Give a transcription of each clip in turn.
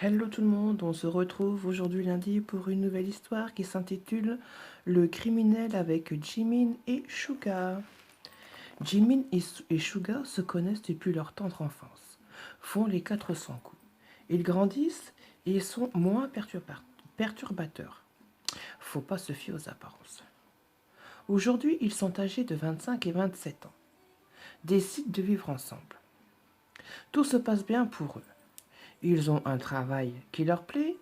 Hello tout le monde, on se retrouve aujourd'hui lundi pour une nouvelle histoire qui s'intitule Le criminel avec Jimin et Suga. Jimin et Suga se connaissent depuis leur tendre enfance, font les 400 coups. Ils grandissent et sont moins perturbateurs. Faut pas se fier aux apparences. Aujourd'hui, ils sont âgés de 25 et 27 ans, décident de vivre ensemble. Tout se passe bien pour eux. Ils ont un travail qui leur plaît,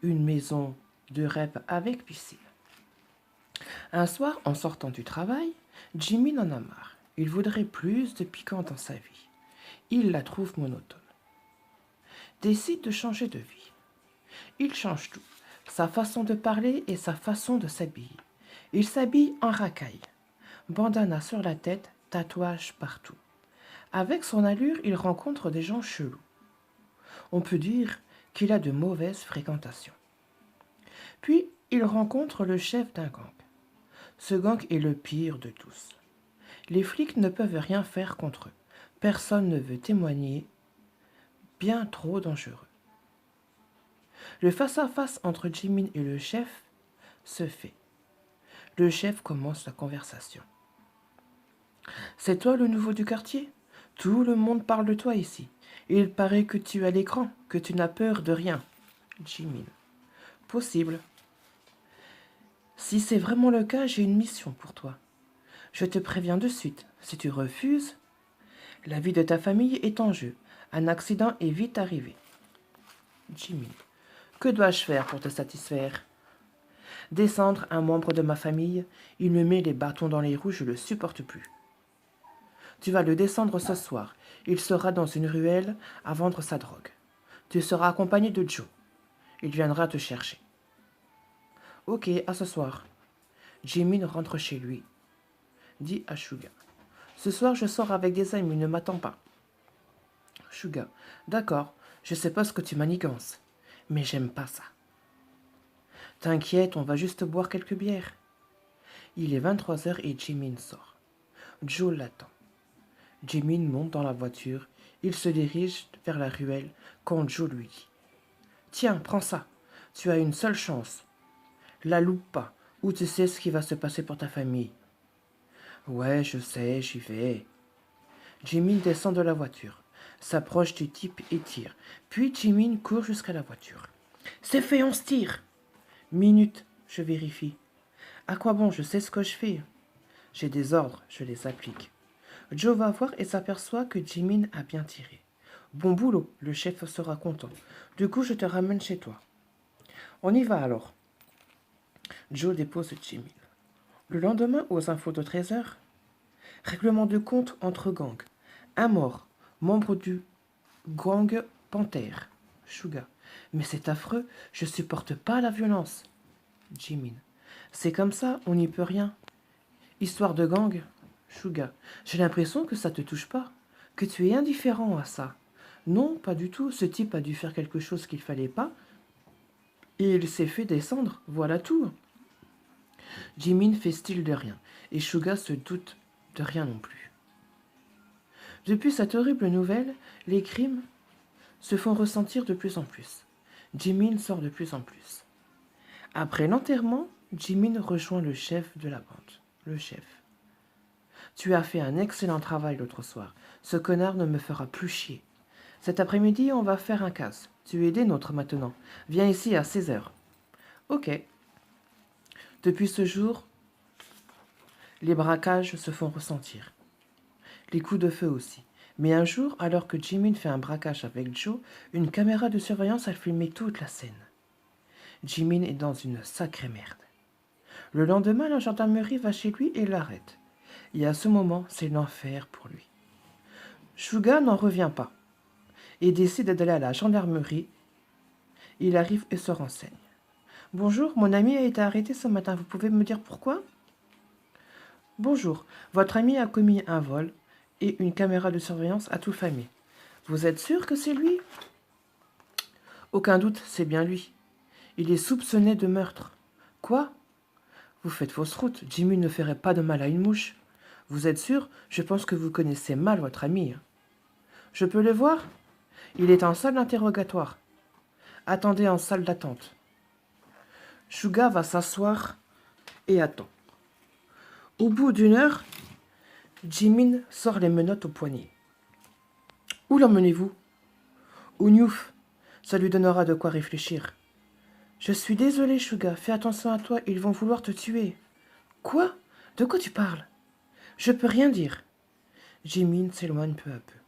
une maison de rêve avec piscine. Un soir, en sortant du travail, Jimmy en a marre. Il voudrait plus de piquant dans sa vie. Il la trouve monotone. Décide de changer de vie. Il change tout, sa façon de parler et sa façon de s'habiller. Il s'habille en racaille, bandana sur la tête, tatouage partout. Avec son allure, il rencontre des gens chelous. On peut dire qu'il a de mauvaises fréquentations. Puis, il rencontre le chef d'un gang. Ce gang est le pire de tous. Les flics ne peuvent rien faire contre eux. Personne ne veut témoigner. Bien trop dangereux. Le face-à-face entre Jimin et le chef se fait. Le chef commence la conversation. C'est toi le nouveau du quartier? Tout le monde parle de toi ici. Il paraît que tu as l'écran, que tu n'as peur de rien. Jimin. Possible. Si c'est vraiment le cas, j'ai une mission pour toi. Je te préviens de suite, si tu refuses, la vie de ta famille est en jeu. Un accident est vite arrivé. Jimin. Que dois-je faire pour te satisfaire? Descendre un membre de ma famille, il me met les bâtons dans les roues, je le supporte plus. Tu vas le descendre ce soir. Il sera dans une ruelle à vendre sa drogue. Tu seras accompagné de Joe. Il viendra te chercher. Ok, à ce soir. Jimin rentre chez lui. Dit à Suga. Ce soir, je sors avec des amis, ne m'attends pas. Suga. D'accord, je sais pas ce que tu manigances, mais j'aime pas ça. T'inquiète, on va juste boire quelques bières. Il est 23h et Jimin sort. Joe l'attend. Jimin monte dans la voiture. Il se dirige vers la ruelle quand Joe lui dit. Tiens, prends ça. Tu as une seule chance. La loupe pas, ou tu sais ce qui va se passer pour ta famille. Ouais, je sais, j'y vais. Jimin descend de la voiture, s'approche du type et tire. Puis Jimin court jusqu'à la voiture. C'est fait, on se tire. Minute, je vérifie. À quoi bon, je sais ce que je fais. J'ai des ordres, je les applique. Joe va voir et s'aperçoit que Jimin a bien tiré. Bon boulot, le chef sera content. Du coup, je te ramène chez toi. On y va alors. Joe dépose Jimin. Le lendemain, aux infos de 13h, règlement de compte entre gangs. Un mort, membre du gang Panthère. Suga. Mais c'est affreux, je supporte pas la violence. Jimin. C'est comme ça, on n'y peut rien. Histoire de gang. Suga. J'ai l'impression que ça te touche pas, que tu es indifférent à ça. Non, pas du tout, ce type a dû faire quelque chose qu'il fallait pas, et il s'est fait descendre, voilà tout. Jimin fait style de rien, et Suga se doute de rien non plus. Depuis cette horrible nouvelle, les crimes se font ressentir de plus en plus. Jimin sort de plus en plus. Après l'enterrement, Jimin rejoint le chef de la bande. Le chef. Tu as fait un excellent travail l'autre soir. Ce connard ne me fera plus chier. Cet après-midi, on va faire un casse. Tu es des nôtres maintenant. Viens ici à 16h. Ok. Depuis ce jour, les braquages se font ressentir. Les coups de feu aussi. Mais un jour, alors que Jimin fait un braquage avec Joe, une caméra de surveillance a filmé toute la scène. Jimin est dans une sacrée merde. Le lendemain, la gendarmerie va chez lui et l'arrête. Et à ce moment, c'est l'enfer pour lui. Suga n'en revient pas et décide d'aller à la gendarmerie. Il arrive et se renseigne. Bonjour, mon ami a été arrêté ce matin. Vous pouvez me dire pourquoi? Bonjour, votre ami a commis un vol et une caméra de surveillance a tout famé. Vous êtes sûr que c'est lui? Aucun doute, c'est bien lui. Il est soupçonné de meurtre. Quoi? Vous faites fausse route. Jimmy ne ferait pas de mal à une mouche. Vous êtes sûr? Je pense que vous connaissez mal votre ami. Je peux le voir? Il est en salle d'interrogatoire. Attendez en salle d'attente. Suga va s'asseoir et attend. Au bout d'une heure, Jimin sort les menottes au poignet. Où l'emmenez-vous? Au Newf. Ça lui donnera de quoi réfléchir. Je suis désolé, Suga. Fais attention à toi, ils vont vouloir te tuer. Quoi? De quoi tu parles? Je peux rien dire. Jimin s'éloigne peu à peu.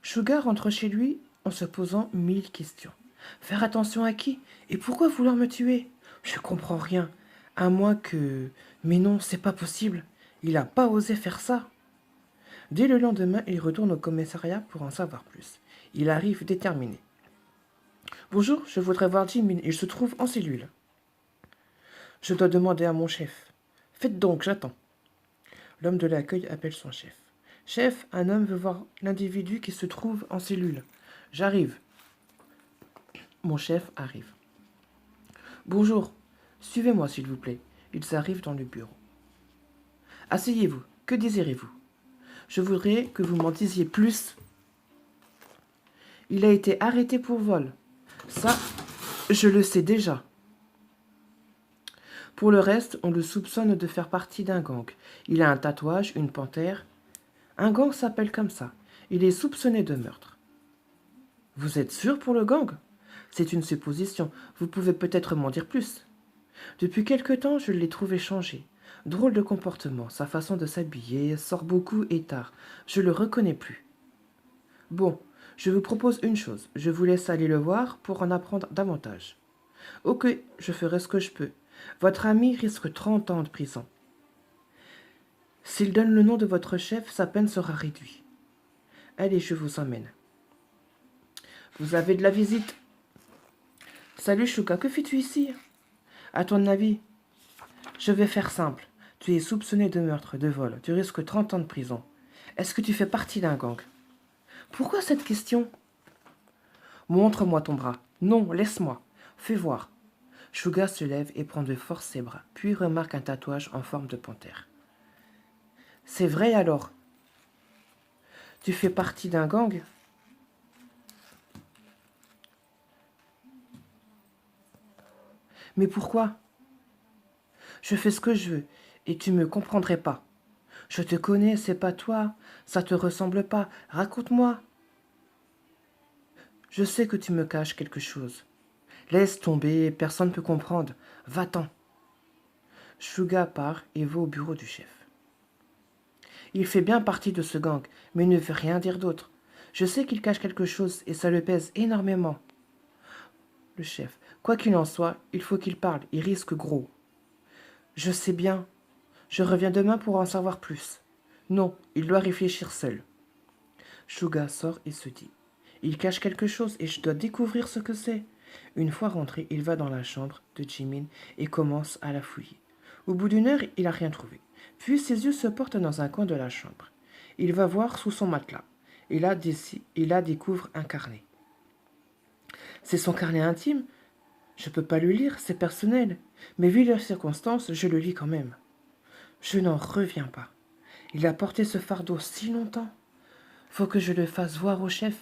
Suga rentre chez lui en se posant 1000 questions. Faire attention à qui? Et pourquoi vouloir me tuer? Je comprends rien. À moins que... Mais non, c'est pas possible. Il a pas osé faire ça. Dès le lendemain, il retourne au commissariat pour en savoir plus. Il arrive déterminé. Bonjour, je voudrais voir Jimin. Il se trouve en cellule. Je dois demander à mon chef. Faites donc, j'attends. L'homme de l'accueil appelle son chef. Chef, un homme veut voir l'individu qui se trouve en cellule. J'arrive. Mon chef arrive. Bonjour, suivez-moi s'il vous plaît. Ils arrivent dans le bureau. Asseyez-vous. Que désirez-vous? Je voudrais que vous m'en disiez plus. Il a été arrêté pour vol. Ça, je le sais déjà. Pour le reste, on le soupçonne de faire partie d'un gang. Il a un tatouage, une panthère. Un gang s'appelle comme ça. Il est soupçonné de meurtre. Vous êtes sûr pour le gang? C'est une supposition. Vous pouvez peut-être m'en dire plus. Depuis quelque temps, je l'ai trouvé changé. Drôle de comportement. Sa façon de s'habiller, sort beaucoup et tard. Je le reconnais plus. Bon, je vous propose une chose. Je vous laisse aller le voir pour en apprendre davantage. Ok, je ferai ce que je peux. Votre ami risque 30 ans de prison. S'il donne le nom de votre chef, sa peine sera réduite. Allez, je vous emmène. Vous avez de la visite. Salut Shuka, que fais-tu ici? À ton avis? Je vais faire simple. Tu es soupçonné de meurtre, de vol. Tu risques 30 ans de prison. Est-ce que tu fais partie d'un gang? Pourquoi cette question? Montre-moi ton bras. Non, laisse-moi. Fais voir. Shuga se lève et prend de force ses bras, puis remarque un tatouage en forme de panthère. C'est vrai alors? Tu fais partie d'un gang? Mais pourquoi? Je fais ce que je veux, et tu me comprendrais pas. Je te connais, c'est pas toi, ça te ressemble pas. Raconte-moi. Je sais que tu me caches quelque chose. Laisse tomber, personne ne peut comprendre. Va-t'en. Shuga part et va au bureau du chef. Il fait bien partie de ce gang, mais il ne veut rien dire d'autre. Je sais qu'il cache quelque chose et ça le pèse énormément. Le chef. Quoi qu'il en soit, il faut qu'il parle, il risque gros. Je sais bien. Je reviens demain pour en savoir plus. Non, il doit réfléchir seul. Shuga sort et se dit. Il cache quelque chose et je dois découvrir ce que c'est. Une fois rentré, il va dans la chambre de Jimin et commence à la fouiller. Au bout d'une heure, il n'a rien trouvé. Puis ses yeux se portent dans un coin de la chambre. Il va voir sous son matelas. Et là découvre un carnet. C'est son carnet intime. Je ne peux pas le lire, c'est personnel. Mais vu les circonstances, je le lis quand même. Je n'en reviens pas. Il a porté ce fardeau si longtemps. Faut que je le fasse voir au chef.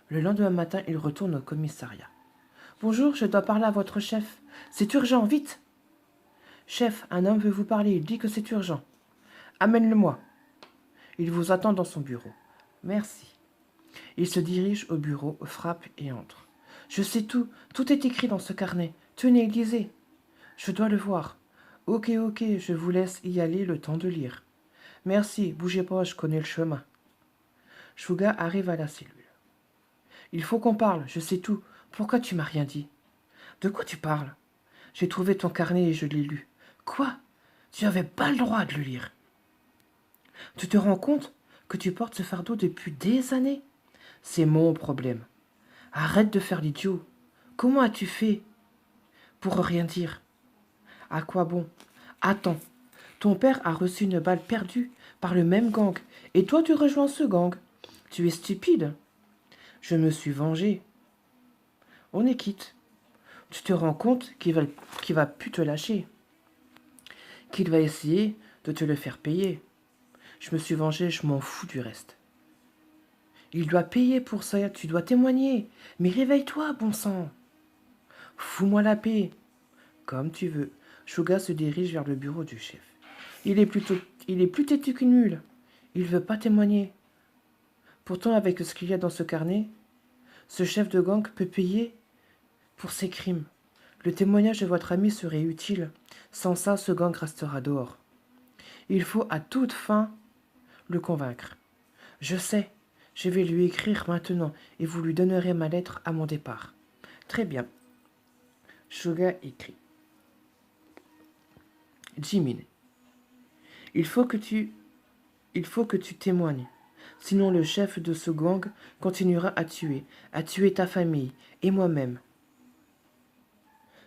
Le lendemain matin, il retourne au commissariat. Bonjour, je dois parler à votre chef. C'est urgent, vite. Chef, un homme veut vous parler, il dit que c'est urgent. Amène-le-moi. Il vous attend dans son bureau. Merci. Il se dirige au bureau, frappe et entre. Je sais tout, tout est écrit dans ce carnet. Tenez, lisez. Je dois le voir. Ok, je vous laisse y aller le temps de lire. Merci, bougez pas, je connais le chemin. Shuga arrive à la cellule. Il faut qu'on parle, je sais tout. Pourquoi tu m'as rien dit? De quoi tu parles? J'ai trouvé ton carnet et je l'ai lu. Quoi? Tu n'avais pas le droit de le lire. Tu te rends compte que tu portes ce fardeau depuis des années? C'est mon problème. Arrête de faire l'idiot. Comment as-tu fait pour rien dire? À quoi bon? Attends, ton père a reçu une balle perdue par le même gang, et toi tu rejoins ce gang. Tu es stupide. Je me suis vengé. On est quitte. Tu te rends compte qu'il va plus te lâcher, qu'il va essayer de te le faire payer. Je me suis vengé, je m'en fous du reste. Il doit payer pour ça, tu dois témoigner. Mais réveille-toi, bon sang. Fous-moi la paix. Comme tu veux. Suga se dirige vers le bureau du chef. Il est plus têtu qu'une mule. Il veut pas témoigner. Pourtant, avec ce qu'il y a dans ce carnet, ce chef de gang peut payer pour ses crimes. Le témoignage de votre ami serait utile. Sans ça, ce gang restera dehors. Il faut à toute fin le convaincre. Je sais, je vais lui écrire maintenant et vous lui donnerez ma lettre à mon départ. Très bien. Suga écrit. Jimin, il faut que tu témoignes. Sinon le chef de ce gang continuera à tuer ta famille et moi-même.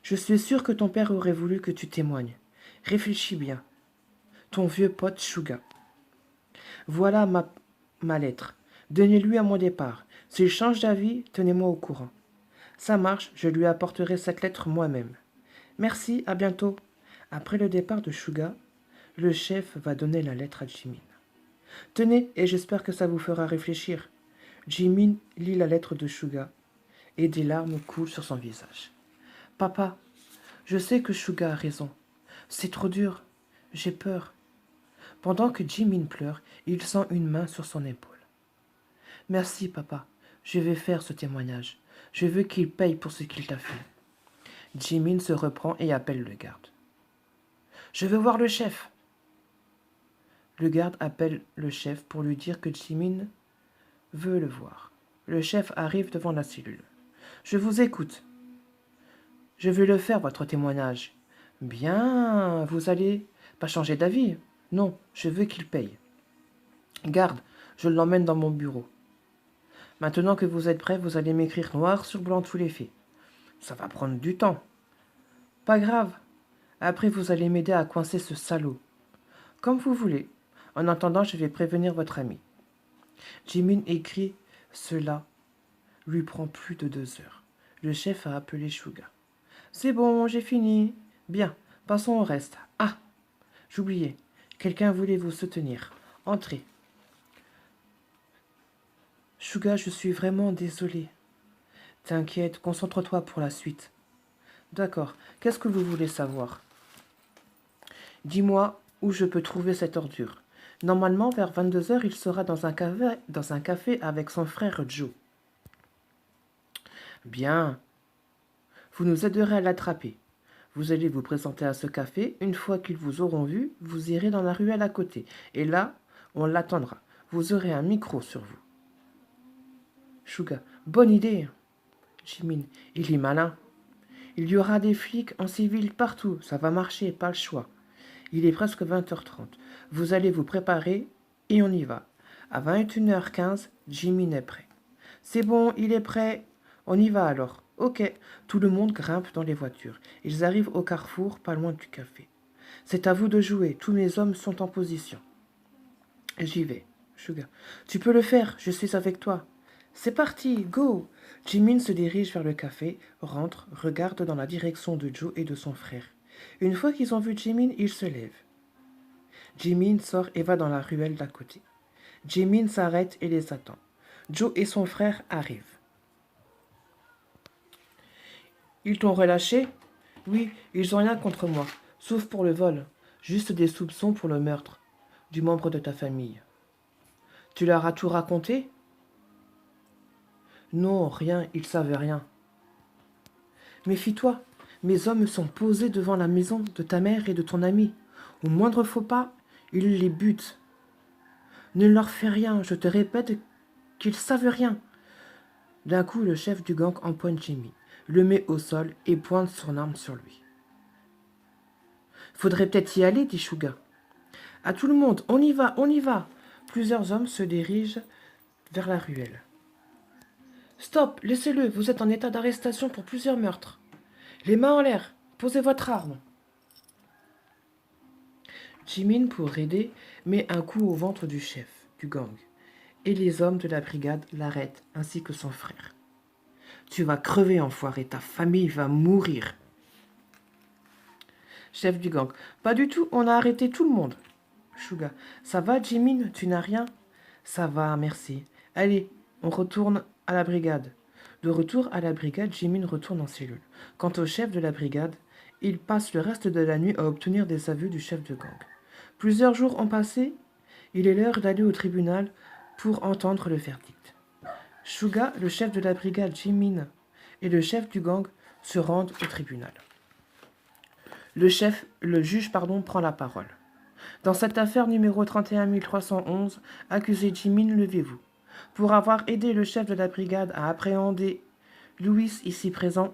Je suis sûr que ton père aurait voulu que tu témoignes. Réfléchis bien. Ton vieux pote Suga. Voilà ma lettre. Donnez-lui à mon départ. S'il change d'avis, tenez-moi au courant. Ça marche, je lui apporterai cette lettre moi-même. Merci, à bientôt. Après le départ de Suga, le chef va donner la lettre à Jimin. Tenez, et j'espère que ça vous fera réfléchir. Jimin lit la lettre de Suga et des larmes coulent sur son visage. Papa, je sais que Suga a raison. C'est trop dur. J'ai peur. Pendant que Jimin pleure, il sent une main sur son épaule. Merci, papa. Je vais faire ce témoignage. Je veux qu'il paye pour ce qu'il t'a fait. Jimin se reprend et appelle le garde. Je veux voir le chef. Le garde appelle le chef pour lui dire que Jimin veut le voir. Le chef arrive devant la cellule. Je vous écoute. Je vais le faire, votre témoignage. Bien, vous allez pas changer d'avis. Non, je veux qu'il paye. Garde, je l'emmène dans mon bureau. Maintenant que vous êtes prêts, vous allez m'écrire noir sur blanc tous les faits. Ça va prendre du temps. Pas grave. Après, vous allez m'aider à coincer ce salaud. Comme vous voulez. En attendant, je vais prévenir votre ami. Jimin écrit cela. Lui prend plus de 2 heures. Le chef a appelé Suga. C'est bon, j'ai fini. Bien, passons au reste. Ah, j'oubliais. Quelqu'un voulait vous soutenir. Entrez. Suga, je suis vraiment désolé. T'inquiète, concentre-toi pour la suite. D'accord, qu'est-ce que vous voulez savoir? Dis-moi où je peux trouver cette ordure. Normalement, vers 22 heures, il sera dans un café avec son frère Joe. Bien. Vous nous aiderez à l'attraper. Vous allez vous présenter à ce café. Une fois qu'ils vous auront vu, vous irez dans la ruelle à côté. Et là, on l'attendra. Vous aurez un micro sur vous. Suga, bonne idée. Jimin, il est malin. Il y aura des flics en civil partout. Ça va marcher, pas le choix. Il est presque 20h30. Vous allez vous préparer et on y va. À 21h15, Jimin est prêt. C'est bon, il est prêt. On y va alors. Ok. Tout le monde grimpe dans les voitures. Ils arrivent au carrefour, pas loin du café. C'est à vous de jouer. Tous mes hommes sont en position. J'y vais. Suga. Tu peux le faire. Je suis avec toi. C'est parti. Go. Jimin se dirige vers le café, rentre, regarde dans la direction de Joe et de son frère. Une fois qu'ils ont vu Jimin, ils se lèvent. Jimin sort et va dans la ruelle d'à côté. Jimin s'arrête et les attend. Joe et son frère arrivent. Ils t'ont relâché? Oui, ils ont rien contre moi, sauf pour le vol. Juste des soupçons pour le meurtre du membre de ta famille. Tu leur as tout raconté? Non, rien, ils savaient rien. Méfie-toi, mes hommes sont posés devant la maison de ta mère et de ton ami. Au moindre faux pas, ils les butent. Ne leur fais rien, je te répète qu'ils savent rien. D'un coup, le chef du gang empoigne Jimmy, le met au sol et pointe son arme sur lui. Faudrait peut-être y aller, dit Suga. À tout le monde, on y va, on y va. Plusieurs hommes se dirigent vers la ruelle. Stop, laissez-le, vous êtes en état d'arrestation pour plusieurs meurtres. Les mains en l'air, posez votre arme. Jimin, pour aider, met un coup au ventre du chef du gang. Et les hommes de la brigade l'arrêtent, ainsi que son frère. Tu vas crever, enfoiré, ta famille va mourir. Chef du gang. Pas du tout, on a arrêté tout le monde. Suga. Ça va, Jimin, tu n'as rien? Ça va, merci. Allez, on retourne à la brigade. De retour à la brigade, Jimin retourne en cellule. Quant au chef de la brigade, il passe le reste de la nuit à obtenir des aveux du chef de gang. Plusieurs jours ont passé, il est l'heure d'aller au tribunal pour entendre le verdict. Suga, le chef de la brigade, Jimin et le chef du gang se rendent au tribunal. Le juge, prend la parole. Dans cette affaire numéro 31311, accusé Jimin, levez-vous. Pour avoir aidé le chef de la brigade à appréhender Louis ici présent,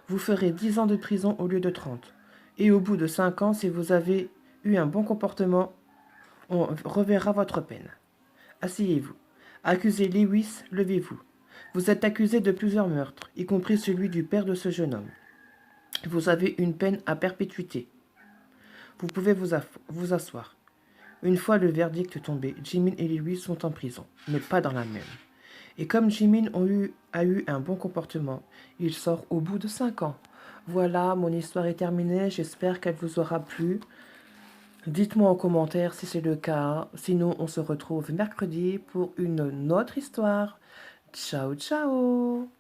vous ferez 10 ans de prison au lieu de 30. Et au bout de 5 ans, si vous avez eu un bon comportement, on reverra votre peine. Asseyez-vous. Accusé Lewis, levez-vous. Vous êtes accusé de plusieurs meurtres, y compris celui du père de ce jeune homme. Vous avez une peine à perpétuité. Vous pouvez vous asseoir. Une fois le verdict tombé, Jimin et Lewis sont en prison, mais pas dans la même. Et comme Jimin a eu un bon comportement, il sort au bout de 5 ans. Voilà, mon histoire est terminée, j'espère qu'elle vous aura plu. Dites-moi en commentaire si c'est le cas, sinon on se retrouve mercredi pour une autre histoire. Ciao, ciao!